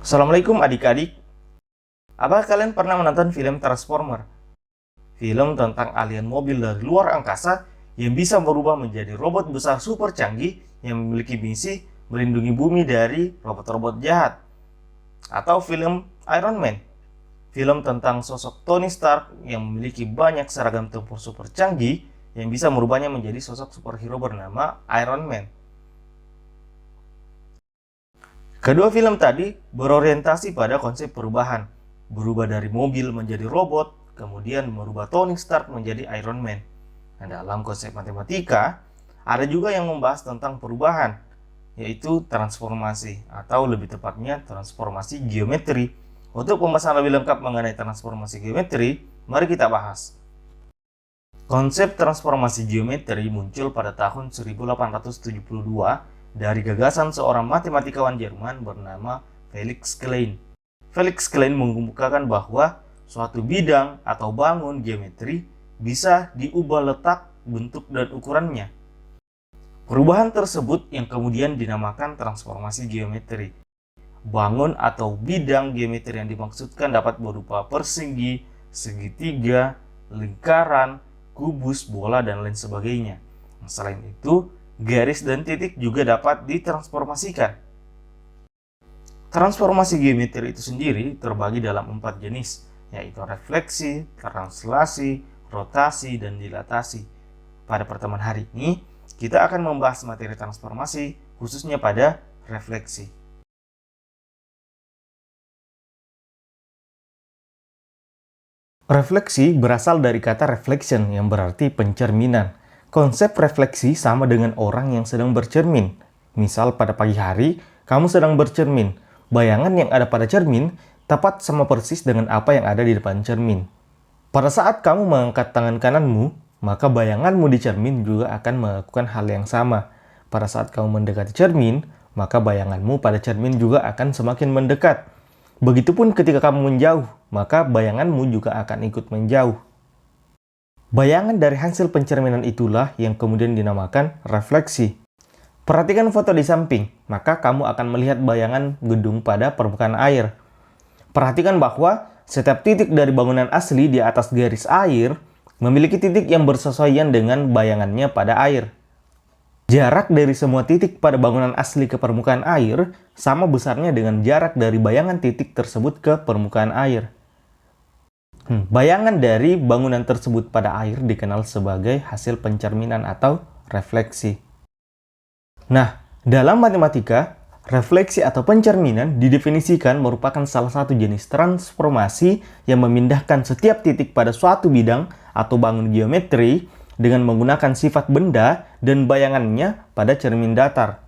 Assalamualaikum adik-adik. Apakah kalian pernah menonton film Transformer? Film tentang alien mobil dari luar angkasa yang bisa berubah menjadi robot besar super canggih yang memiliki misi melindungi bumi dari robot-robot jahat. Atau film Iron Man. Film tentang sosok Tony Stark yang memiliki banyak seragam tempur super canggih yang bisa merubahnya menjadi sosok superhero bernama Iron Man. Kedua film tadi berorientasi pada konsep perubahan, berubah dari mobil menjadi robot, kemudian merubah Tony Stark menjadi Iron Man. Nah, dalam konsep matematika, ada juga yang membahas tentang perubahan, yaitu transformasi, atau lebih tepatnya transformasi geometri. Untuk pembahasan lebih lengkap mengenai transformasi geometri, mari kita bahas. Konsep transformasi geometri muncul pada tahun 1872 dari gagasan seorang matematikawan Jerman bernama Felix Klein. Felix Klein mengemukakan bahwa suatu bidang atau bangun geometri bisa diubah letak, bentuk, dan ukurannya. Perubahan tersebut yang kemudian dinamakan transformasi geometri. Bangun atau bidang geometri yang dimaksudkan dapat berupa persegi, segitiga, lingkaran, kubus, bola, dan lain sebagainya. Selain itu, garis dan titik juga dapat ditransformasikan. Transformasi geometri itu sendiri terbagi dalam 4 jenis, yaitu refleksi, translasi, rotasi, dan dilatasi. Pada pertemuan hari ini, kita akan membahas materi transformasi, khususnya pada refleksi. Refleksi berasal dari kata reflection yang berarti pencerminan. Konsep refleksi sama dengan orang yang sedang bercermin. Misal pada pagi hari, kamu sedang bercermin. Bayangan yang ada pada cermin tepat sama persis dengan apa yang ada di depan cermin. Pada saat kamu mengangkat tangan kananmu, maka bayanganmu di cermin juga akan melakukan hal yang sama. Pada saat kamu mendekati cermin, maka bayanganmu pada cermin juga akan semakin mendekat. Begitupun ketika kamu menjauh, maka bayanganmu juga akan ikut menjauh. Bayangan dari hasil pencerminan itulah yang kemudian dinamakan refleksi. Perhatikan foto di samping, maka kamu akan melihat bayangan gedung pada permukaan air. Perhatikan bahwa setiap titik dari bangunan asli di atas garis air memiliki titik yang bersesuaian dengan bayangannya pada air. Jarak dari semua titik pada bangunan asli ke permukaan air sama besarnya dengan jarak dari bayangan titik tersebut ke permukaan air. Bayangan dari bangunan tersebut pada air dikenal sebagai hasil pencerminan atau refleksi. Nah, dalam matematika, refleksi atau pencerminan didefinisikan merupakan salah satu jenis transformasi yang memindahkan setiap titik pada suatu bidang atau bangun geometri dengan menggunakan sifat benda dan bayangannya pada cermin datar.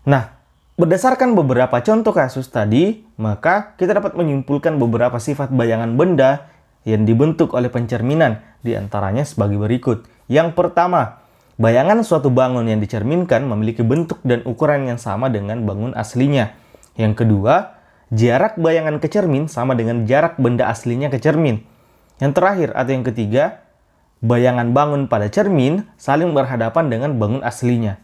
Nah, berdasarkan beberapa contoh kasus tadi, maka kita dapat menyimpulkan beberapa sifat bayangan benda yang dibentuk oleh pencerminan, diantaranya sebagai berikut. Yang pertama, bayangan suatu bangun yang dicerminkan memiliki bentuk dan ukuran yang sama dengan bangun aslinya. Yang kedua, jarak bayangan ke cermin sama dengan jarak benda aslinya ke cermin. Yang terakhir atau yang ketiga, bayangan bangun pada cermin saling berhadapan dengan bangun aslinya.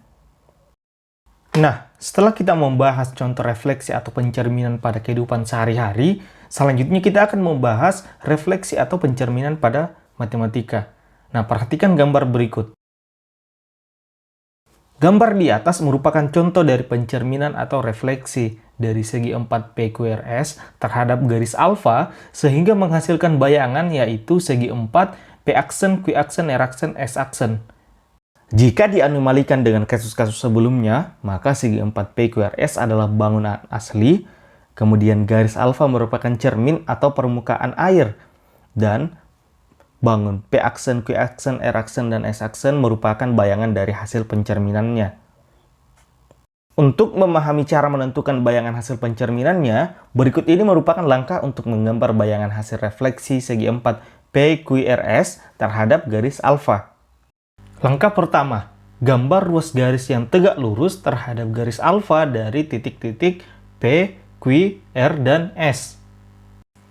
Nah, setelah kita membahas contoh refleksi atau pencerminan pada kehidupan sehari-hari, selanjutnya kita akan membahas refleksi atau pencerminan pada matematika. Nah, perhatikan gambar berikut. Gambar di atas merupakan contoh dari pencerminan atau refleksi dari segi 4 PQRS terhadap garis alfa sehingga menghasilkan bayangan yaitu segi 4 P-aksen, Q-aksen, R-aksen, S-aksen. Jika dianomalikan dengan kasus-kasus sebelumnya, maka segi 4 PQRS adalah bangunan asli, kemudian garis alfa merupakan cermin atau permukaan air, dan bangun P-aksen, Q-aksen, R-aksen, dan S-aksen merupakan bayangan dari hasil pencerminannya. Untuk memahami cara menentukan bayangan hasil pencerminannya, berikut ini merupakan langkah untuk menggambar bayangan hasil refleksi segi 4 PQRS terhadap garis alfa. Langkah pertama, gambar ruas garis yang tegak lurus terhadap garis alfa dari titik-titik P, Q, R, dan S.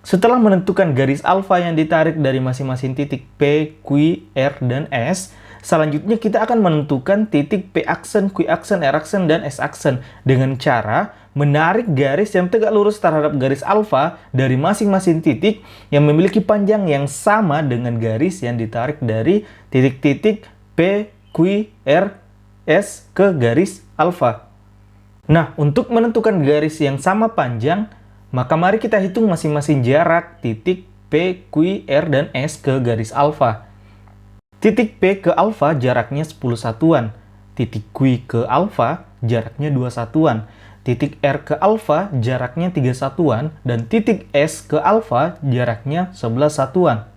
Setelah menentukan garis alfa yang ditarik dari masing-masing titik P, Q, R, dan S, selanjutnya kita akan menentukan titik P-aksen, Q-aksen, R-aksen, dan S-aksen dengan cara menarik garis yang tegak lurus terhadap garis alfa dari masing-masing titik yang memiliki panjang yang sama dengan garis yang ditarik dari titik-titik P, Q, R, S ke garis alfa. Nah, untuk menentukan garis yang sama panjang, maka mari kita hitung masing-masing jarak titik P, Q, R, dan S ke garis alfa. Titik P ke alfa jaraknya 10 satuan, titik Q ke alfa jaraknya 2 satuan, titik R ke alfa jaraknya 3 satuan, dan titik S ke alfa jaraknya 11 satuan.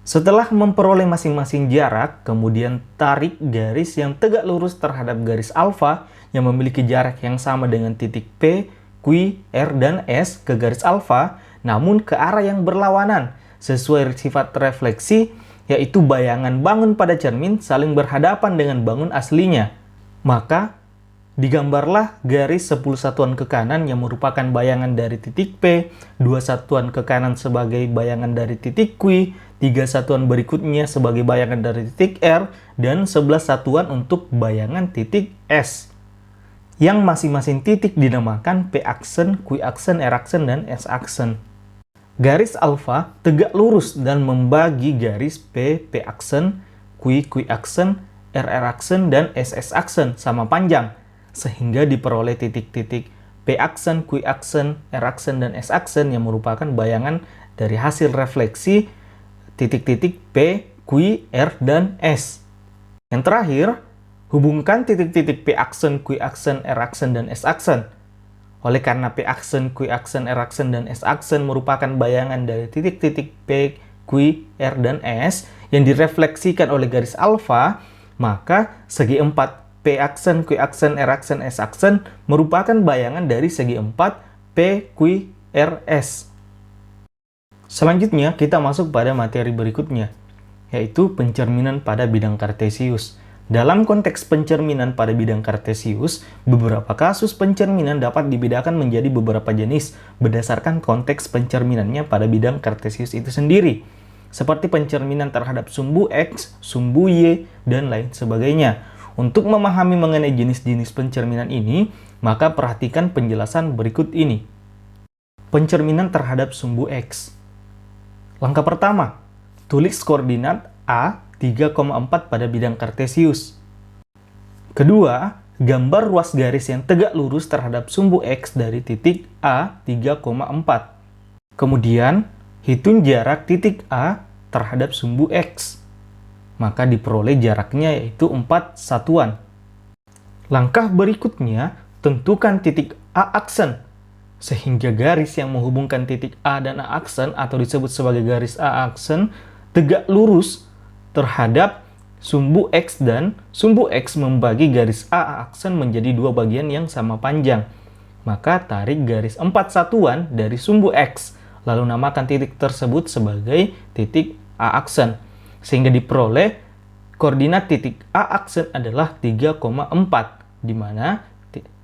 Setelah memperoleh masing-masing jarak, kemudian tarik garis yang tegak lurus terhadap garis alfa yang memiliki jarak yang sama dengan titik P, Q, R, dan S ke garis alfa, namun ke arah yang berlawanan, sesuai sifat refleksi, yaitu bayangan bangun pada cermin saling berhadapan dengan bangun aslinya. Maka, digambarlah garis 10 satuan ke kanan yang merupakan bayangan dari titik P, 2 satuan ke kanan sebagai bayangan dari titik Q, 3 satuan berikutnya sebagai bayangan dari titik R, dan 11 satuan untuk bayangan titik S. Yang masing-masing titik dinamakan P-aksen, Q-aksen, R-aksen, dan S-aksen. Garis alfa tegak lurus dan membagi garis P, P-aksen, Q, Q-aksen, R-aksen, dan S-aksen sama panjang, sehingga diperoleh titik-titik P-aksen, Q-aksen, R-aksen, dan S-aksen yang merupakan bayangan dari hasil refleksi titik-titik P, Q, R, dan S. Yang terakhir, hubungkan titik-titik P-aksen, Q-aksen, R-aksen, dan S-aksen. Oleh karena P-aksen, Q-aksen, R-aksen, dan S-aksen merupakan bayangan dari titik-titik P, Q, R, dan S yang direfleksikan oleh garis alfa, maka segi 4 P-aksen, Q-aksen, R-aksen, S-aksen merupakan bayangan dari segi 4 P, Q, R, S. Selanjutnya, kita masuk pada materi berikutnya, yaitu pencerminan pada bidang kartesius. Dalam konteks pencerminan pada bidang kartesius, beberapa kasus pencerminan dapat dibedakan menjadi beberapa jenis berdasarkan konteks pencerminannya pada bidang kartesius itu sendiri, seperti pencerminan terhadap sumbu X, sumbu Y, dan lain sebagainya. Untuk memahami mengenai jenis-jenis pencerminan ini, maka perhatikan penjelasan berikut ini. Pencerminan terhadap sumbu X. Langkah pertama, tulis koordinat A 3,4 pada bidang kartesius. Kedua, gambar ruas garis yang tegak lurus terhadap sumbu X dari titik A 3,4. Kemudian, hitung jarak titik A terhadap sumbu X. Maka diperoleh jaraknya yaitu 4 satuan. Langkah berikutnya, tentukan titik A-aksen, sehingga garis yang menghubungkan titik A dan A-aksen atau disebut sebagai garis A-aksen tegak lurus terhadap sumbu X dan sumbu X membagi garis A-aksen menjadi dua bagian yang sama panjang. Maka tarik garis 4 satuan dari sumbu X, lalu namakan titik tersebut sebagai titik A-aksen. Sehingga diperoleh koordinat titik A-aksen adalah 3,4, di mana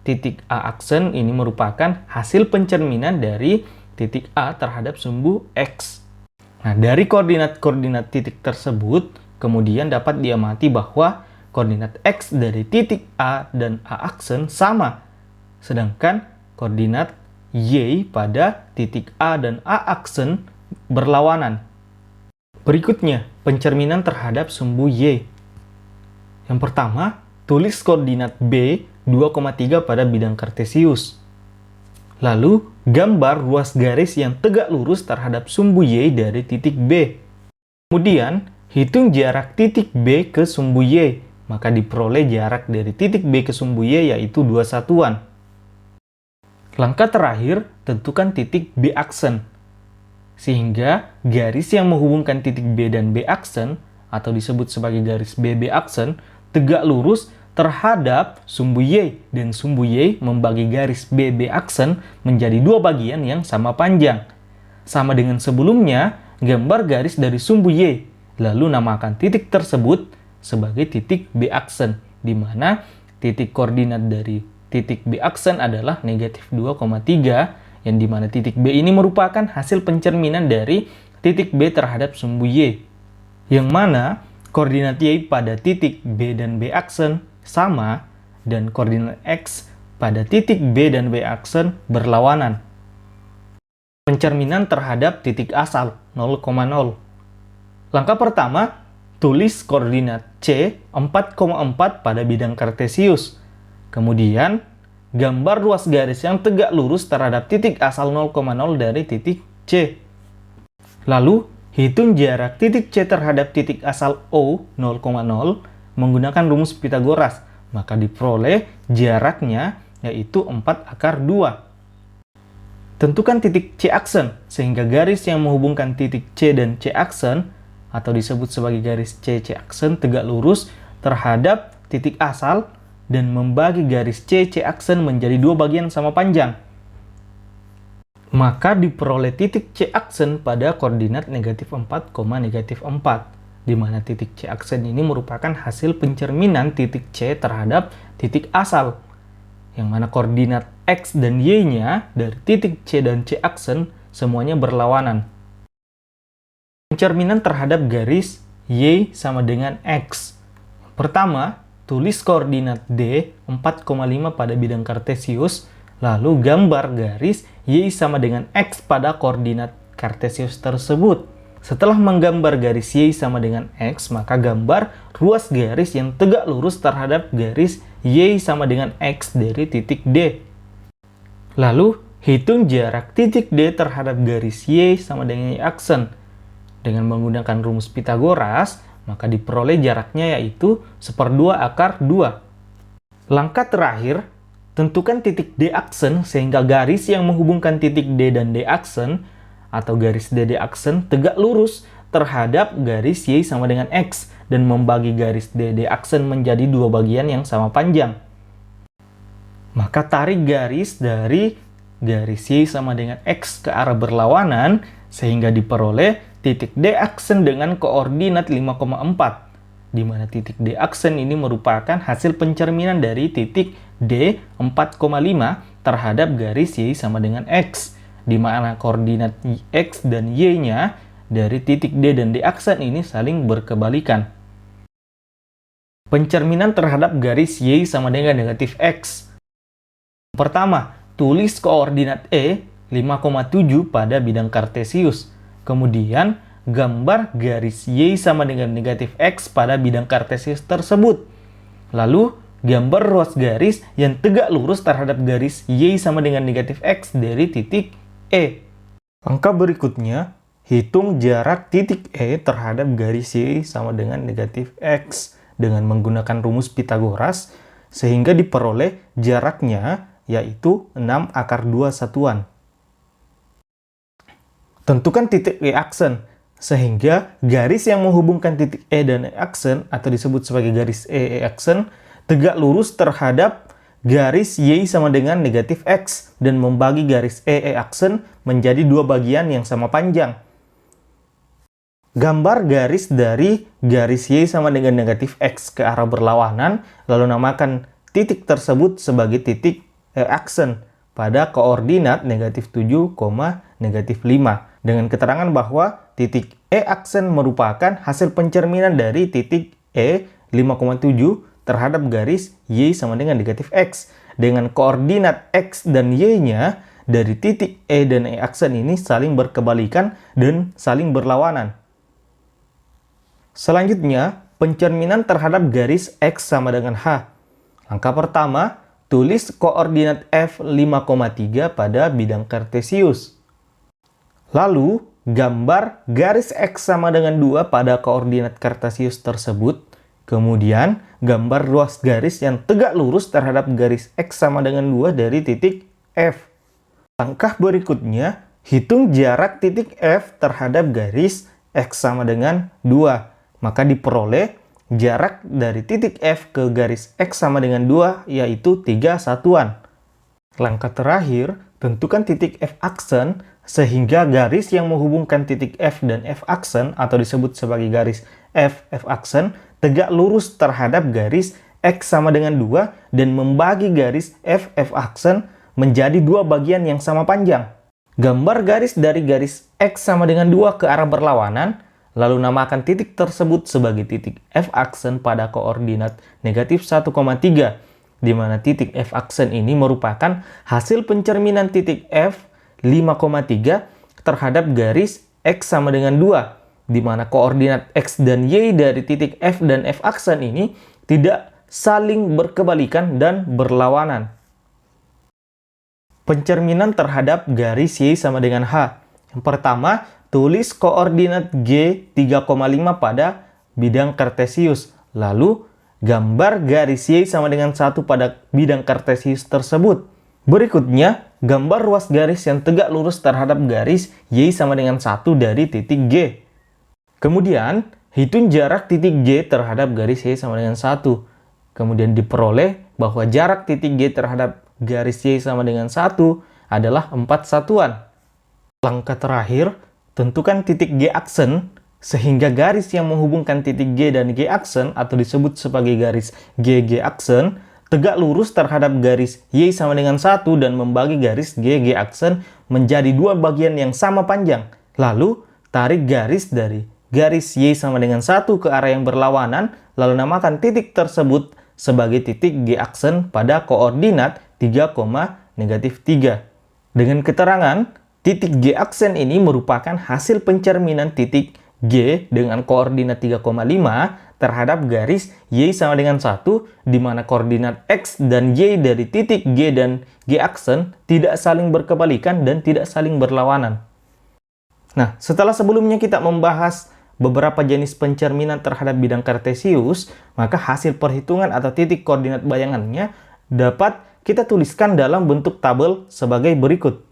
titik A-aksen ini merupakan hasil pencerminan dari titik A terhadap sumbu X. Nah, dari koordinat-koordinat titik tersebut, kemudian dapat diamati bahwa koordinat X dari titik A dan A-aksen sama, sedangkan koordinat Y pada titik A dan A-aksen berlawanan. Berikutnya, pencerminan terhadap sumbu Y. Yang pertama, tulis koordinat B 2,3 pada bidang kartesius. Lalu, gambar ruas garis yang tegak lurus terhadap sumbu Y dari titik B. Kemudian, hitung jarak titik B ke sumbu Y, maka diperoleh jarak dari titik B ke sumbu Y yaitu 2 satuan. Langkah terakhir, tentukan titik B-aksen. Sehingga garis yang menghubungkan titik B dan B-aksen, atau disebut sebagai garis BB-aksen, tegak lurus terhadap sumbu Y, dan sumbu Y membagi garis BB-aksen menjadi dua bagian yang sama panjang. Sama dengan sebelumnya, gambar garis dari sumbu Y, lalu namakan titik tersebut sebagai titik B-aksen, di mana titik koordinat dari titik B-aksen adalah negatif 2,3, yang dimana titik B ini merupakan hasil pencerminan dari titik B terhadap sumbu Y, yang mana koordinat Y pada titik B dan B-aksen sama, dan koordinat X pada titik B dan B aksen berlawanan. Pencerminan terhadap titik asal 0,0. Langkah pertama, tulis koordinat C 4,4 pada bidang kartesius. Kemudian, gambar ruas garis yang tegak lurus terhadap titik asal 0,0 dari titik C. Lalu, hitung jarak titik C terhadap titik asal O 0,0 menggunakan rumus Pitagoras. Maka diperoleh jaraknya yaitu 4 akar 2. Tentukan titik C aksen, sehingga garis yang menghubungkan titik C dan C aksen, atau disebut sebagai garis C aksen tegak lurus terhadap titik asal, dan membagi garis C aksen menjadi dua bagian sama panjang. Maka diperoleh titik C aksen pada koordinat -4, -4, di mana titik C aksen ini merupakan hasil pencerminan titik C terhadap titik asal, yang mana koordinat X dan Y-nya dari titik C dan C aksen semuanya berlawanan. Pencerminan terhadap garis Y sama dengan X. Pertama, tulis koordinat D 4,5 pada bidang kartesius, lalu gambar garis Y sama dengan X pada koordinat kartesius tersebut. Setelah menggambar garis Y sama dengan X, maka gambar ruas garis yang tegak lurus terhadap garis Y sama dengan X dari titik D. Lalu, hitung jarak titik D terhadap garis Y sama dengan Y aksen. Dengan menggunakan rumus Pitagoras, maka diperoleh jaraknya yaitu 1/2 akar 2. Langkah terakhir, tentukan titik D aksen sehingga garis yang menghubungkan titik D dan D aksen atau garis DD aksen tegak lurus terhadap garis Y sama dengan X dan membagi garis DD aksen menjadi dua bagian yang sama panjang. Maka tarik garis dari garis Y sama dengan X ke arah berlawanan sehingga diperoleh titik D aksen dengan koordinat 5,4, di mana titik D aksen ini merupakan hasil pencerminan dari titik D 4,5 terhadap garis Y sama dengan X, di mana koordinat X dan Y-nya dari titik D dan D aksen ini saling berkebalikan. Pencerminan terhadap garis Y sama dengan negatif X. Pertama, tulis koordinat E 5,7 pada bidang kartesius. Kemudian, gambar garis Y sama dengan negatif X pada bidang kartesius tersebut. Lalu, gambar ruas garis yang tegak lurus terhadap garis Y sama dengan negatif X dari titik E. Langkah berikutnya, hitung jarak titik E terhadap garis Y sama dengan negatif X dengan menggunakan rumus Pitagoras sehingga diperoleh jaraknya yaitu 6 akar 2 satuan. Tentukan titik E aksen sehingga garis yang menghubungkan titik E dan E aksen atau disebut sebagai garis E aksen tegak lurus terhadap garis Y sama dengan negatif X dan membagi garis E aksen menjadi dua bagian yang sama panjang. Gambar garis dari garis Y sama dengan negatif X ke arah berlawanan, lalu namakan titik tersebut sebagai titik E aksen pada koordinat negatif 7, negatif 5. Dengan keterangan bahwa titik E aksen merupakan hasil pencerminan dari titik E 5,7 terhadap garis Y sama dengan negatif X. Dengan koordinat X dan Y-nya dari titik E dan E aksen ini saling berkebalikan dan saling berlawanan. Selanjutnya, pencerminan terhadap garis X sama dengan H. Langkah pertama, tulis koordinat F 5,3 pada bidang kartesius. Lalu, gambar garis X sama dengan 2 pada koordinat kartesius tersebut. Kemudian, gambar ruas garis yang tegak lurus terhadap garis X sama dengan 2 dari titik F. Langkah berikutnya, hitung jarak titik F terhadap garis X sama dengan 2. Maka diperoleh jarak dari titik F ke garis X sama dengan 2 yaitu 3 satuan. Langkah terakhir, tentukan titik F aksen sehingga garis yang menghubungkan titik F dan F aksen atau disebut sebagai garis F aksen tegak lurus terhadap garis X sama dengan 2 dan membagi garis F aksen menjadi dua bagian yang sama panjang. Gambar garis dari garis X sama dengan 2 ke arah berlawanan, lalu namakan titik tersebut sebagai titik F aksen pada koordinat negatif 1,3, di mana titik F aksen ini merupakan hasil pencerminan titik F 5,3 terhadap garis X sama dengan 2, di mana koordinat X dan Y dari titik F dan F aksen ini tidak saling berkebalikan dan berlawanan. Pencerminan terhadap garis Y sama dengan H. Yang pertama, tulis koordinat G 3,5 pada bidang kartesius. Lalu, gambar garis Y sama dengan 1 pada bidang kartesius tersebut. Berikutnya, gambar ruas garis yang tegak lurus terhadap garis Y sama dengan 1 dari titik G. Kemudian, hitung jarak titik G terhadap garis Y sama dengan 1. Kemudian diperoleh bahwa jarak titik G terhadap garis Y sama dengan 1 adalah 4 satuan. Langkah terakhir, tentukan titik G aksen sehingga garis yang menghubungkan titik G dan G aksen atau disebut sebagai garis GG aksen tegak lurus terhadap garis Y sama dengan 1 dan membagi garis GG aksen menjadi dua bagian yang sama panjang. Lalu, tarik garis dari garis Y sama dengan 1 ke arah yang berlawanan, lalu namakan titik tersebut sebagai titik G aksen pada koordinat 3, -3. Dengan keterangan, titik G aksen ini merupakan hasil pencerminan titik G dengan koordinat 3,5 terhadap garis Y sama dengan 1, di mana koordinat X dan Y dari titik G dan G aksen tidak saling berkebalikan dan tidak saling berlawanan. Nah, setelah sebelumnya kita membahas beberapa jenis pencerminan terhadap bidang kartesius, maka hasil perhitungan atau titik koordinat bayangannya dapat kita tuliskan dalam bentuk tabel sebagai berikut.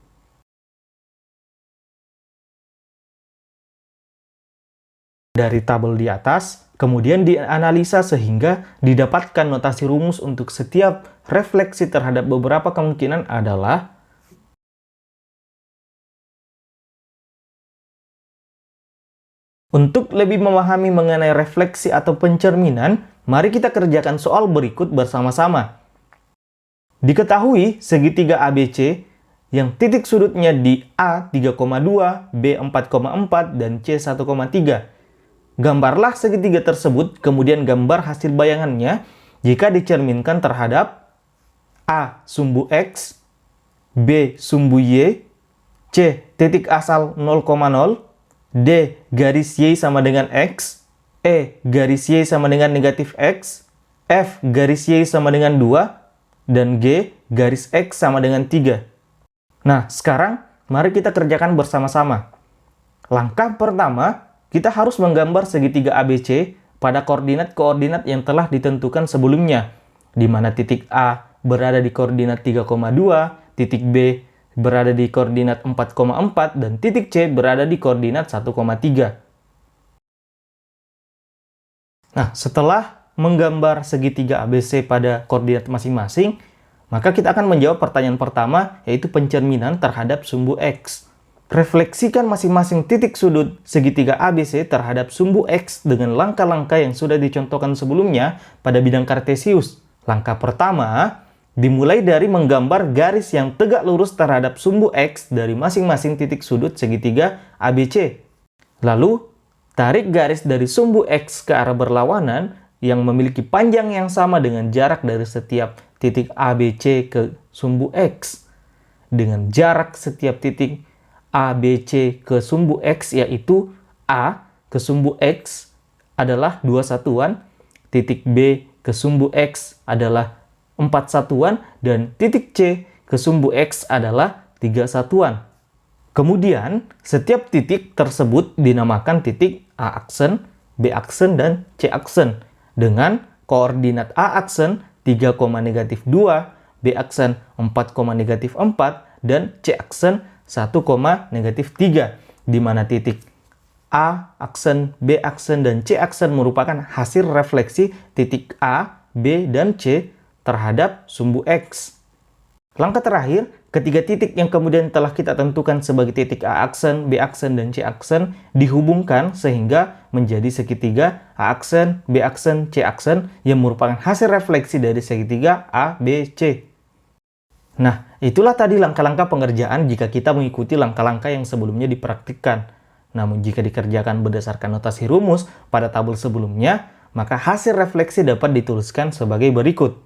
Dari tabel di atas, kemudian dianalisa sehingga didapatkan notasi rumus untuk setiap refleksi terhadap beberapa kemungkinan adalah untuk lebih memahami mengenai refleksi atau pencerminan, mari kita kerjakan soal berikut bersama-sama. Diketahui segitiga ABC yang titik sudutnya di A 3,2, B 4,4, dan C 1,3. Gambarlah segitiga tersebut, kemudian gambar hasil bayangannya jika dicerminkan terhadap A sumbu X, B sumbu Y, C titik asal 0,0, D garis Y sama dengan X, E garis Y sama dengan negatif X, F garis Y sama dengan 2, dan G garis X sama dengan 3. Nah, sekarang mari kita kerjakan bersama-sama. Langkah pertama, kita harus menggambar segitiga ABC pada koordinat-koordinat yang telah ditentukan sebelumnya, di mana titik A berada di koordinat 3,2, titik B berada di koordinat 4,4, dan titik C berada di koordinat 1,3. Nah, setelah menggambar segitiga ABC pada koordinat masing-masing, maka kita akan menjawab pertanyaan pertama, yaitu pencerminan terhadap sumbu X. Refleksikan masing-masing titik sudut segitiga ABC terhadap sumbu X dengan langkah-langkah yang sudah dicontohkan sebelumnya pada bidang kartesius. Langkah pertama, dimulai dari menggambar garis yang tegak lurus terhadap sumbu X dari masing-masing titik sudut segitiga ABC. Lalu, tarik garis dari sumbu X ke arah berlawanan yang memiliki panjang yang sama dengan jarak dari setiap titik ABC ke sumbu X. Dengan jarak setiap titik ABC ke sumbu X yaitu A ke sumbu X adalah 2 satuan, titik B ke sumbu X adalah 4 satuan, dan titik C ke sumbu X adalah 3 satuan. Kemudian, setiap titik tersebut dinamakan titik A aksen, B aksen, dan C aksen dengan koordinat A aksen 3, -2, B aksen 4, -4, dan C aksen 1, -3, di mana titik A aksen, B aksen, dan C aksen merupakan hasil refleksi titik A, B, dan C terhadap sumbu X. Langkah terakhir, ketiga titik yang kemudian telah kita tentukan sebagai titik A aksen, B aksen, dan C aksen dihubungkan sehingga menjadi segitiga A aksen, B aksen, C aksen yang merupakan hasil refleksi dari segitiga A, B, C. Nah, itulah tadi langkah-langkah pengerjaan jika kita mengikuti langkah-langkah yang sebelumnya dipraktikkan. Namun jika dikerjakan berdasarkan notasi rumus pada tabel sebelumnya, maka hasil refleksi dapat dituliskan sebagai berikut.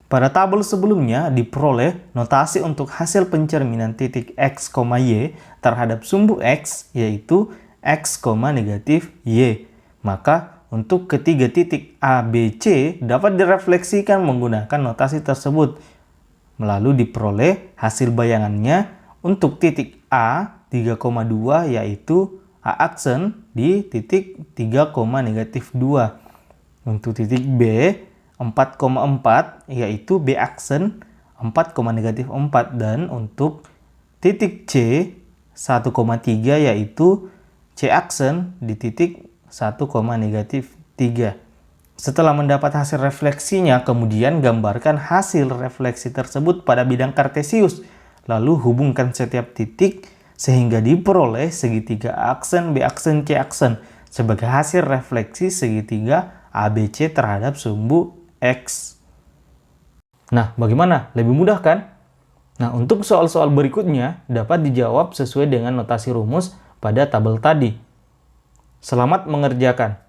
Pada tabel sebelumnya diperoleh notasi untuk hasil pencerminan titik X, Y terhadap sumbu X, yaitu X, negatif Y. Maka untuk ketiga titik A, B, C dapat direfleksikan menggunakan notasi tersebut. Lalu diperoleh hasil bayangannya untuk titik A 3,2 yaitu A aksen di titik 3, negatif 2. Untuk titik B 4,4 yaitu B aksen 4, negatif 4. Dan untuk titik C 1,3 yaitu C aksen di titik 1, negatif 3. Setelah mendapat hasil refleksinya, kemudian gambarkan hasil refleksi tersebut pada bidang kartesius. Lalu hubungkan setiap titik sehingga diperoleh segitiga A aksen, B aksen, C aksen sebagai hasil refleksi segitiga ABC terhadap sumbu X. Nah, bagaimana? Lebih mudah kan? Nah, untuk soal-soal berikutnya dapat dijawab sesuai dengan notasi rumus pada tabel tadi. Selamat mengerjakan.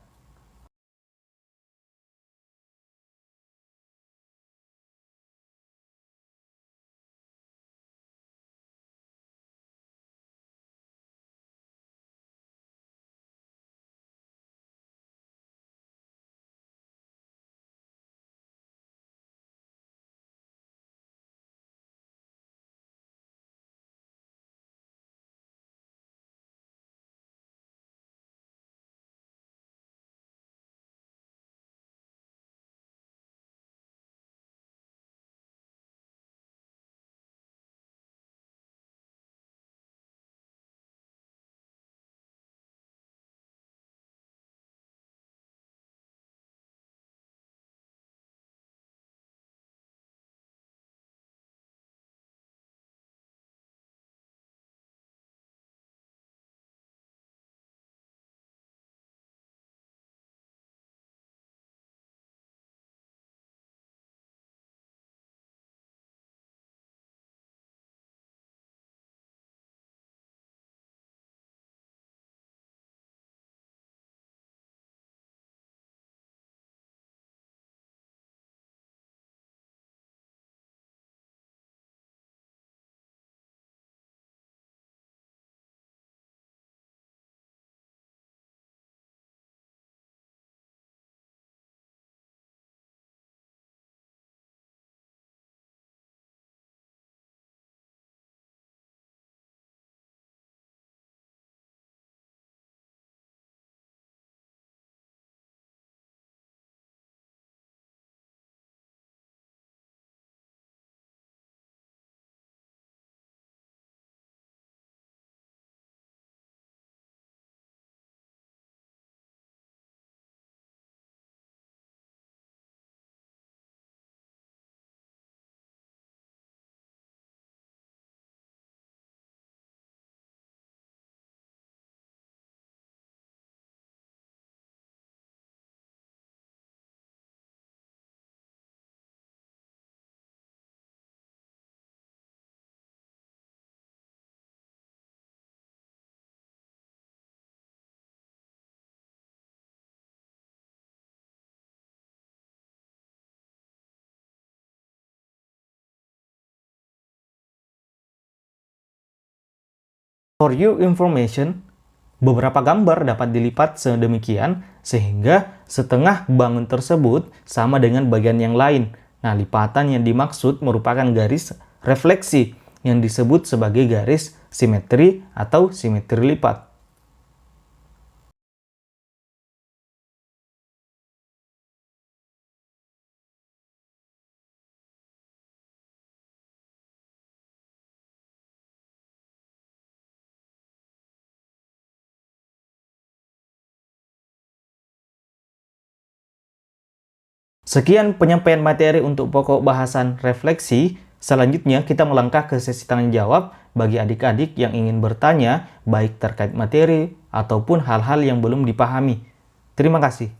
For your information, beberapa gambar dapat dilipat sedemikian sehingga setengah bangun tersebut sama dengan bagian yang lain. Nah, lipatan yang dimaksud merupakan garis refleksi yang disebut sebagai garis simetri atau simetri lipat. Sekian penyampaian materi untuk pokok bahasan refleksi. Selanjutnya kita melangkah ke sesi tanya jawab bagi adik-adik yang ingin bertanya baik terkait materi ataupun hal-hal yang belum dipahami. Terima kasih.